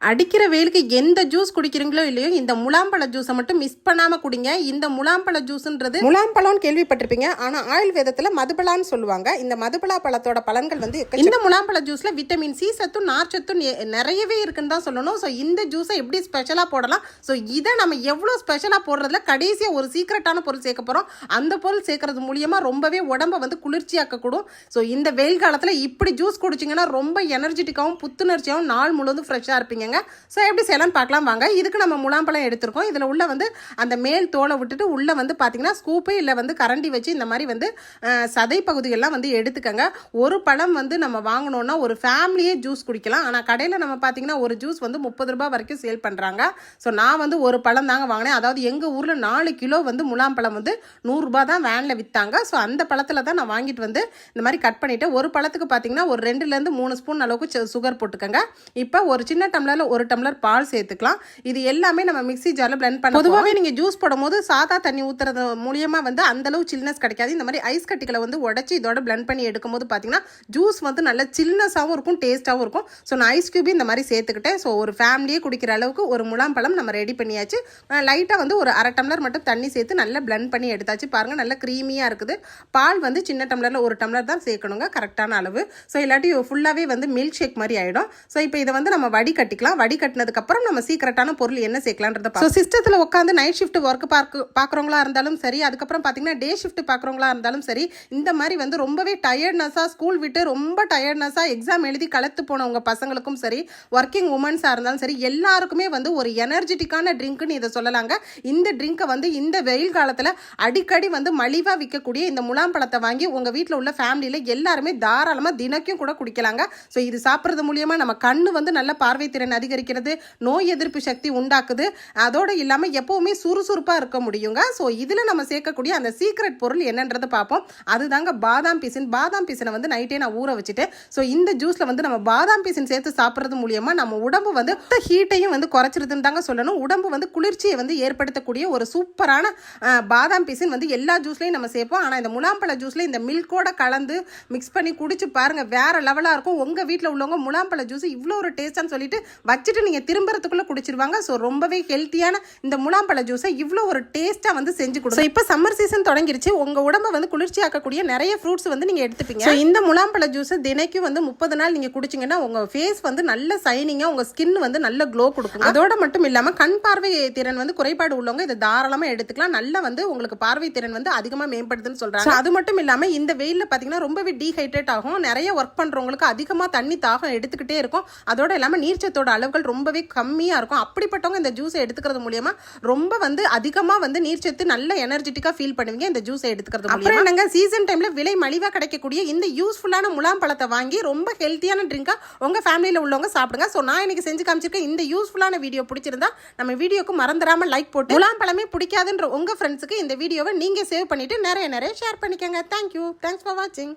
அடிக்கிற வெயிலுக்கு எந்த ஜூஸ் குடிக்கிறீங்களோ இல்லையோ இந்த முலாம்பழ ஜூஸை மட்டும் மிஸ் பண்ணாமல் குடிங்க. இந்த முலாம்பழ ஜூஸ்ன்றது முலாம்பழம்னு கேள்விப்பட்டிருப்பீங்க, ஆனால் ஆயுர்வேதத்தில் மதுபலான்னு சொல்லுவாங்க. இந்த மதுபலா பழத்தோட பலன்கள் வந்து இந்த முலாம்பழ ஜூஸில் விட்டமின் சி சத்தும் நார்ச்சத்தும் நிறையவே இருக்குன்னு தான் சொல்லணும். ஸோ இந்த ஜூஸை எப்படி ஸ்பெஷலாக போடலாம், ஸோ இதை நம்ம எவ்வளோ ஸ்பெஷலாக போடுறதுல கடைசியாக ஒரு சீக்ரெட்டான பொருள் சேர்க்க போகிறோம். அந்த பொருள் சேர்க்கறது மூலியமாக ரொம்பவே உடம்பை வந்து குளிர்ச்சியாக்கக்கூடும். ஸோ இந்த வெயில் காலத்தில் இப்படி ஜூஸ் குடிச்சிங்கன்னா ரொம்ப எனர்ஜெட்டிக்காகவும் புத்துணர்ச்சியாகவும் நாள் முழுவதும் ஃப்ரெஷ்ஷாக இருப்பீங்க. ஸோ எப்படி செய்யலாம் பார்க்கலாம் வாங்க. இதுக்கு நம்ம முலாம்பழம் எடுத்திருக்கோம். இதில் உள்ள வந்து அந்த மேல் தோலை விட்டுட்டு உள்ளே வந்து பார்த்தீங்கன்னா ஸ்கூப்பு இல்லை வந்து கரண்டி வச்சு இந்த மாதிரி வந்து சதை பகுதிகள்லாம் வந்து எடுத்துக்கங்க. ஒரு பழம் வந்து நம்ம வாங்கினோன்னா ஒரு ஃபேமிலியே ஜூஸ் குடிக்கலாம். ஆனால் கடையில் நம்ம பார்த்தீங்கன்னா ஒரு ஜூஸ் வந்து 30 ரூபாய் வரைக்கும் சேல் பண்ணுறாங்க. ஸோ நான் வந்து ஒரு பழம் தாங்க வாங்கினேன். அதாவது எங்கள் ஊரில் 4 கிலோ வந்து முலாம்பழம் வந்து 100 ரூபாய் தான் வேனில் விற்றாங்க. ஸோ அந்த பழத்தில் தான் நான் வாங்கிட்டு வந்து இந்த மாதிரி கட் பண்ணிவிட்டு ஒரு பழத்துக்கு பார்த்தீங்கன்னா ஒரு 2லேருந்து 3 ஸ்பூன் அளவுக்கு சுகர் போட்டுக்கோங்க. இப்போ ஒரு சின்ன டம்ளரில் 1 டம்ளர் பால் சேர்த்துக்கலாம். இது எல்லாமே நம்ம மிக்ஸி ஜாரில் பிளெண்ட் பண்ண. பொதுவாகவே நீங்கள் ஜூஸ் போடும்போது சாதா தண்ணி ஊற்றுறது மூலியமாக வந்து அந்தளவு சில்னஸ் கிடைக்காது. இந்த மாதிரி ஐஸ் கட்டிகளை வந்து உடச்சி இதோட பிளெண்ட் பண்ணி எடுக்கும் போது பார்த்தீங்கன்னா ஜூஸ் வந்து நல்ல சில்னஸாகவும் இருக்கும், டேஸ்ட்டாகவும் இருக்கும். ஸோ நான் ஐஸ் கியூபி இந்த மாதிரி சேர்த்துக்கிட்டேன். ஸோ ஒரு ஃபேமிலியே குடிக்கிற அளவுக்கு ஒரு முலாம்பழம் நம்ம ரெடி பண்ணியாச்சு. லைட்டாக வந்து ஒரு 1/2 டம்ளர் மட்டும் தண்ணி சேர்த்து நல்லா பிளெண்ட் பண்ணி எடுத்தாச்சு. பாருங்கள் நல்லா க்ரீமியாக இருக்குது. பால் வந்து சின்ன டம்ளரில் 1 டம்ளர் தான் சேர்க்கணுங்க, கரெக்டான அளவு. ஸோ இல்லாட்டி ஃபுல்லாகவே வந்து மில்க் ஷேக் மாதிரி ஆகிடும். ஸோ இப்போ இதை வந்து நம்ம வடி கட்டிக்கலாம். வடி கட்டினதுக்கு அப்புறம் நம்ம சீக்கிரட்டான பொருள் என்ன சேர்க்கலான்றத பார்க்கலாம். ஸோ சிஸ்டத்தில் உட்காந்து நைட் ஷிஃப்ட் ஒர்க் பார்க்குறவங்களா இருந்தாலும் சரி, அதுக்கப்புறம் பார்த்தீங்கன்னா டே ஷிஃப்ட் பார்க்குறவங்களா இருந்தாலும் சரி, இந்த மாதிரி வந்து ரொம்பவே டயர்ட்னஸாக ஸ்கூல் விட்டு ரொம்ப டயர்ட்னஸாக எக்ஸாம் எழுதி கலத்து போனவங்க பசங்களுக்கும் சரி, ஒர்க்கிங் உமன்ஸாக இருந்தாலும் சரி, எல்லாருக்குமே வந்து ஒரு எனர்ஜெட்டிக்கான ட்ரிங்க்னு இதை சொல்லலாங்க. இந்த ட்ரிங்கை வந்து இந்த வெயில் காலத்தில் அடிக்கடி வந்து மலிவாக விற்கக்கூடிய இந்த முலாம்பழத்தை வாங்கி உங்கள் வீட்டில் உள்ள ஃபேமிலியில் எல்லாருமே தாராளமாக தினக்கும் கூட குடிக்கலாங்க. ஸோ இது சாப்பிட்றது மூலியமாக நம்ம கண்ணு வந்து நல்ல பார்வை திறன் அதிகரிக்கிறது, நோய் எதிர்ப்பு சக்தி உண்டாக்குது. அதோடு இல்லாமல் எப்போவுமே சுறுசுறுப்பாக இருக்க முடியுங்க. ஸோ இதில் நம்ம சேர்க்கக்கூடிய அந்த சீக்ரெட் பொருள் என்னன்றது பார்ப்போம். அதுதாங்க பாதாம் பீசின். பாதாம் பீசனை வந்து நைட்டே நான் ஊற வச்சுட்டேன். ஸோ இந்த ஜூஸில் வந்து நம்ம பாதாம் பீசின் சேர்த்து சாப்பிட்றது மூலியமாக நம்ம உடம்பு வந்து ஹீட்டையும் வந்து குறைச்சிருதுன்னு தாங்க சொல்லணும். உடம்பு வந்து குளிர்ச்சியை வந்து ஏற்படுத்தக்கூடிய ஒரு சூப்பரான பாதாம் பீசின் வந்து எல்லா ஜூஸ்லையும் நம்ம சேர்ப்போம். ஆனால் இந்த முலாம்பழ ஜூஸில் இந்த மில்கோட கலந்து மிக்ஸ் பண்ணி குடிச்சு பாருங்கள், வேற லெவலாக இருக்கும். உங்கள் வீட்டில் உள்ளவங்க முலாம்பழ ஜூஸ் இவ்வளோ ஒரு டேஸ்ட்டான்னு சொல்லிட்டு வச்சுட்டு நீங்கள் திரும்புறதுக்குள்ளே குடிச்சிருவாங்க. ஸோ ரொம்பவே ஹெல்த்தியான இந்த முலாம்பழ ஜூஸை இவ்வளோ ஒரு டேஸ்ட்டாக வந்து செஞ்சு கொடுங்க. இப்போ சம்மர் சீசன் தொடங்கிருச்சு. உங்கள் உடம்பை வந்து குளிர்ச்சியாக்கக்கூடிய நிறைய ஃப்ரூட்ஸ் வந்து நீங்கள் எடுத்துப்பீங்க. ஸோ இந்த முலாம்பழ ஜூஸை தினைக்கும் வந்து 30 நாள் நீங்கள் குடிச்சிங்கன்னா உங்கள் ஃபேஸ் வந்து நல்ல சைனிங்காக, உங்கள் ஸ்கின் வந்து நல்ல க்ளோ கொடுக்கும். அதோட மட்டும் இல்லாமல் கண் பார்வை திறன் வந்து குறைபாடு உள்ளவங்க இதை தாராளமாக எடுத்துக்கலாம். நல்லா வந்து உங்களுக்கு பார்வை திறன் வந்து அதிகமாக மேம்படுதுன்னு சொல்கிறாங்க. அது மட்டும் இல்லாமல் இந்த வெயிலில் பார்த்தீங்கன்னா ரொம்பவே டீஹைட்ரேட் ஆகும். நிறைய ஒர்க் பண்ணுறவங்களுக்கு அதிகமாக தண்ணி தாகம் எடுத்துக்கிட்டே இருக்கும். அதோட இல்லாமல் நீர்ச்சத்தோட அளவுகள் ரொம்பவே கம்மியாக இருக்கும். அப்படிப்பட்டவங்க இந்த ஜூஸை எடுத்துக்கிறது மூலியமா ரொம்ப வந்து அதிகமாக வந்து நீர்ச்சத்து நல்ல எனர்ஜெட்டிக்காக ஃபீல் பண்ணுவீங்க இந்த ஜூஸை எடுத்துக்கிறது மூலியமா. அப்புறம் என்னங்க, சீசன் டைமில் விலை மலிவாக கிடைக்கக்கூடிய இந்த யூஸ்ஃபுல்லான முலாம்பழத்தை வாங்கி ரொம்ப ஹெல்த்தியான ட்ரிங்காக உங்கள் ஃபேமிலியில் உள்ளவங்க சாப்பிடுங்க. ஸோ நான் இன்னைக்கு செஞ்சு காமிச்சிருக்கேன். இந்த யூஸ்ஃபுல்லான வீடியோ பிடிச்சிருந்தா நம்ம வீடியோக்கு மறந்துடாமல் லைக் போட்டு, முலாம்பழமே பிடிக்காதுன்ற உங்கள் ஃப்ரெண்ட்ஸுக்கு இந்த வீடியோவை நீங்கள் சேவ் பண்ணிட்டு நிறைய ஷேர் பண்ணிக்கோங்க. தேங்க்யூ. தேங்க்ஸ் ஃபார் வாட்சிங்.